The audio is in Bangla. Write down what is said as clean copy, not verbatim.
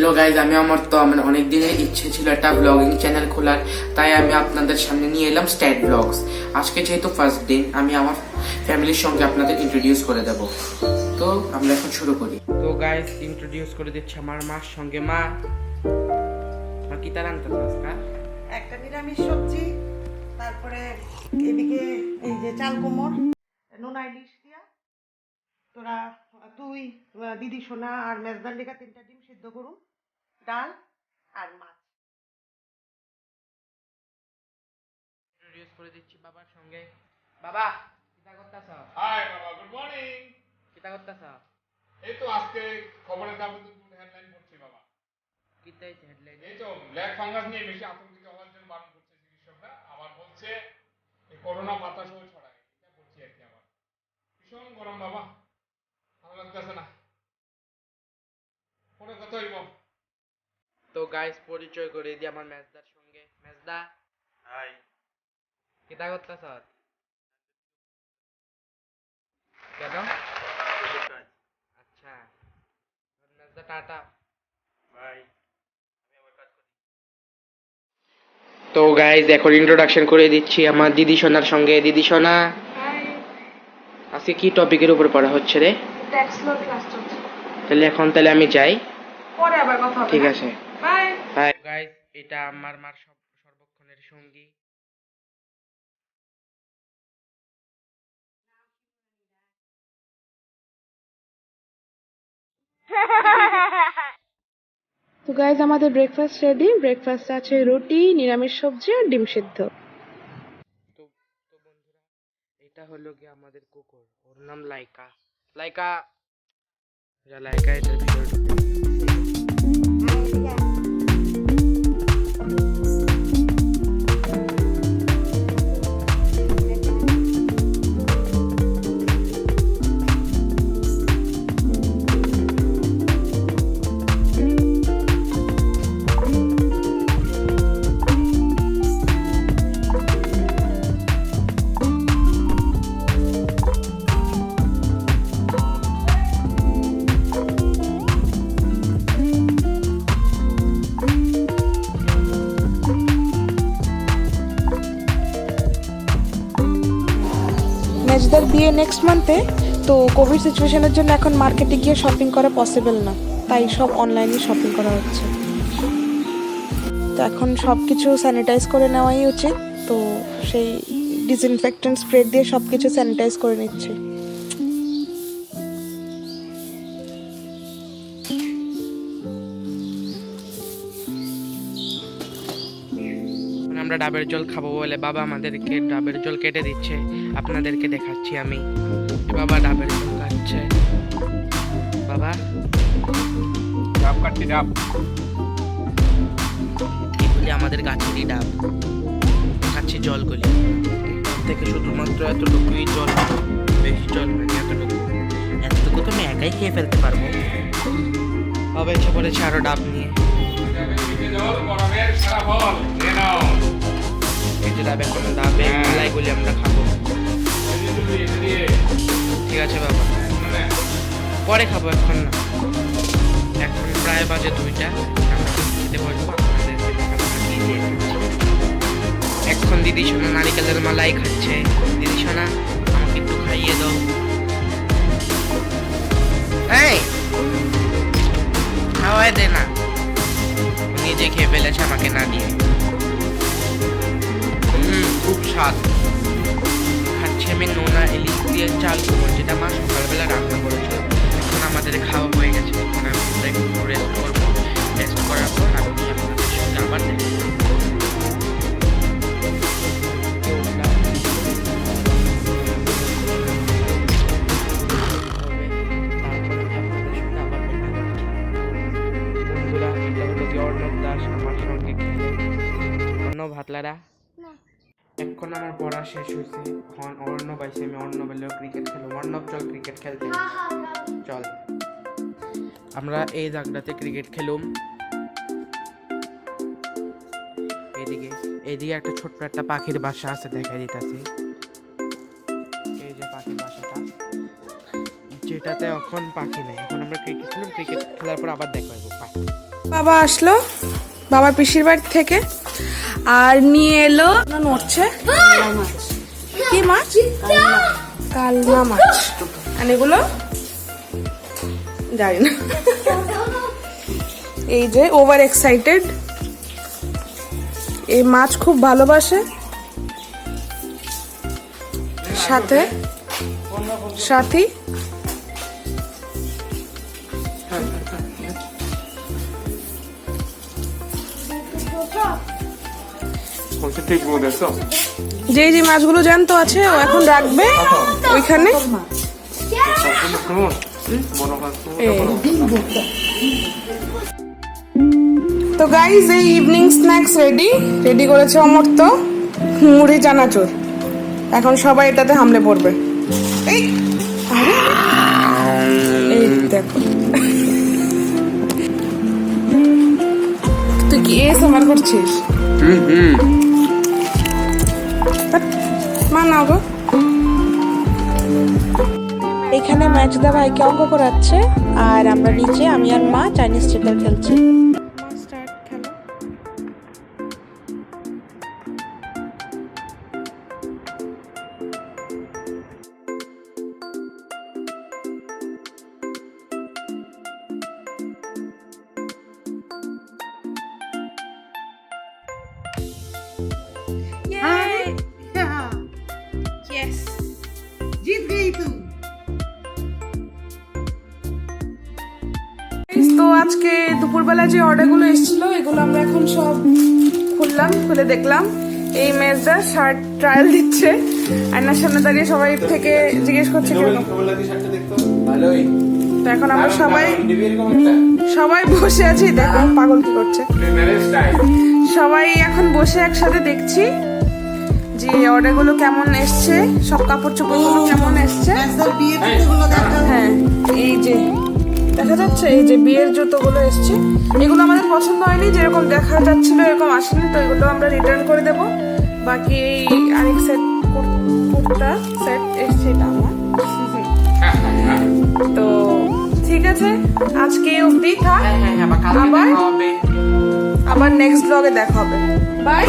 হ্যালো গাইজ, আমি আমার তো অনেক দিনের ইচ্ছে ছিল একটা ব্লগিং চ্যানেল খোলার, তাই আমি আপনাদের সামনে নিয়ে এলাম স্ট্যাট ব্লগস। আজকে যেহেতু ফার্স্ট দিন, আমি আমার ফ্যামিলির সঙ্গে আপনাদের ইন্ট্রোডিউস করে দেব। তো আমরা এখন শুরু করি। তো গাইজ, ইন্ট্রোডিউস করে দিচ্ছি আমার মার সঙ্গে। মা কি তার আনতে একটা নিরামিষ সবজি, তারপরে এদিকে এই যে চাল কোমর নোনা ইলিশ দিয়া, তোরা তুই দিদি সোনা আর মেজদার লেখা 3টা ডিম সিদ্ধ করুন, ডাল আর মাছ। ইন্ট্রোডিউস করে দিচ্ছি বাবার সঙ্গে। বাবা কিতা করতাছ? হাই বাবা, গুড মর্নিং। কিতা করতাছ? এই তো আজকে খবরের কাগজে দুটো হেডলাইন পড়ছি বাবা। কিতা হইছে হেডলাইন? এই তো ব্ল্যাক ফাঙ্গাস নিয়ে বেশি আতঙ্কিত হওয়ার জন্য বারণ করছে চিকিৎসকরা। আবার বলছে এই করোনা বাতাসও ছড়ায়, এটা বলছি আর কি। আমার ভীষণ গরম বাবা, ভালো লাগতেছে না। পরে কথা হইব। তো গাইস, পরিচয় করে দিই আমার মেজদার সঙ্গে। মেজদা হাই। কিতা করতাছ? কেন? আচ্ছা মেজদা, টাটা বাই। তো গাইস, এখন ইন্ট্রোডাকশন করে দিচ্ছি আমার দিদি সোনার সঙ্গে। দিদি সোনা, আজকে কি টপিকের উপর পড়া হচ্ছে রে? ট্যাক্স লো ক্লাস চলছে। তাহলে আমি যাই, পরে আবার কথা হবে। ঠিক আছে, বাই। বাই। গাইস, এটা আমার মার সর্বক্ষণের সঙ্গী। তো গাইজ, আমাদের ব্রেকফাস্ট রেডি। ব্রেকফাস্ট আছে রুটি, নিরামিষ সবজি আর ডিম সিদ্ধ। তো তো বন্ধুরা, এটা হলো কি আমাদের কুকুর, ওর নাম লাইকা। লাইকা, লাইকা এটার ভিতরে ঢুকে। মেজদার বিয়ে নেক্সট মান্থে, তো কোভিড সিচুয়েশনের জন্য এখন মার্কেটে গিয়ে শপিং করা পসিবল না, তাই সব অনলাইনে শপিং করা হচ্ছে। তো এখন সব কিছু স্যানিটাইজ করে নেওয়াই উচিত, তো সেই ডিসইনফেক্টেন্ট স্প্রে দিয়ে সব কিছু স্যানিটাইজ করে নিচ্ছে। আমরা ডাবের জল খাবো বলে বাবা আমাদেরকে ডাবের জল কেটে দিচ্ছে, আপনাদেরকে দেখাচ্ছি আমি। বাবা ডাবের জল খাচ্ছে। বাবা ডাব কাটছি, ডাব। এগুলি আমাদের গাছেরই ডাব, খাচ্ছি জলগুলি থেকে। শুধুমাত্র এতটুকুই জল, বেশি জল মানে এতটুকু। এতটুকু তো আমি একাই খেয়ে ফেলতে পারবো। বাবা ইচ্ছা করেছে আরো ডাব নিয়ে। জল গরমের সারা ফল, নিয়ে নাও। এই যে ডাব, এখন ডাবে মালাইগুলি আমরা খাবো। ঠিক আছে বাবা, পরে খাবো, এখন না। এখন প্রায় বাজে 2টা, আমরা খেতে বসবো। আপনাদেরকে দেখাচ্ছি। এখন দিদি সোনা নারিকেলের মালাই খাচ্ছে। দিদি সোনা, আমাকে একটু খাইয়ে দাও। এই খাওয়াই দে না, নিজে খেয়ে ফেলেছে আমাকে না দিয়ে। খুব স্বাদ। খাচ্ছি আমি নোনা ইলিশ দিয়ে চাল কুমড়ো, যেটা মা সকালবেলা রান্না করেছিল। এখন আমাদের খাওয়া হয়ে গেছে, এখন আমরা একটু রেস্ট করবো। রেস্ট করার পর আমি আপনাদের সঙ্গে আবার দেখা করবো। বন্ধুরা, এটা হলো কি অর্ণব দাস আমার সঙ্গে খেলে। অর্ণব হাতলারা, এখন আমার পড়া শেষ হয়েছে। এখন অর্ণব আইসে, আমি অর্ণব এলেও ক্রিকেট খেলবো। অর্ণব চল ক্রিকেট খেলতে, চল। আমরা এই জায়গাটাতে ক্রিকেট খেলুম। এদিকে এদিকে একটা ছোট্ট একটা পাখির বাসা আছে, দেখা দিতেছে। এই যে পাখির বাসাটা, যেটাতে এখন পাখি নেই। এখন আমরা ক্রিকেট খেলুম, ক্রিকেট খেলার পর আবার দেখা হইব। বাবা আসলো বাবার পিসির বাড়ি থেকে আর নিয়ে এলো নড়ছে কি মাছ কালনা মাছ আর এগুলো জানি না এই যে ওভার এক্সাইটেড এই মাছ খুব ভালোবাসে সাথে সাথী যে যে মাছগুলো জ্যান্ত আছে ও এখন রাখবে ওইখানে তো গাইজ এই ইভিনিং স্ন্যাক্স রেডি করেছে অমর্ত্য মুড়ি চানাচুর এখন সবাই এটাতে হামলে পড়বে এই আরে, এই দেখো তুই কি এসএমআর করছিস মা নাও গো এখানে ম্যাচদা ভাইকে অঙ্ক করাচ্ছে আর আমরা নিচে আমি আর মা চাইনিজ চেকার খেলছি यस जीत गई तू তো আজকে দুপুরবেলা যে অর্ডারগুলো এসেছিল এগুলো আমরা এখন সব খুললাম খুলে দেখলাম এই মেজদা শার্ট ট্রায়াল দিচ্ছে আয়নার সামনে দাঁড়িয়ে সবাই থেকে জিজ্ঞেস করছে কেন তো এখন আমরা সবাই বসে আছি দেখো পাগল কি করছে সবাই এখন বসে একসাথে দেখছি যে অর্ডারগুলো কেমন এসছে সব কাপড় চোপড়গুলো কেমন এসছে মেজদার বিয়ে জুতোগুলো দেখা হ্যাঁ এই যে দেখা যাচ্ছে এই যে বিয়ের জুতোগুলো এসছে এগুলো আমাদের পছন্দ হয়নি যেরকম দেখা যাচ্ছিল এরকম আসেনি তো এগুলো আমরা রিটার্ন করে দেব বাকি এই আরেক সেট কুর্তা সেট এসছে এটা আমার তো ঠিক আছে আজকে অবধি থাক আবার নেক্সট ব্লগে দেখা হবে বাই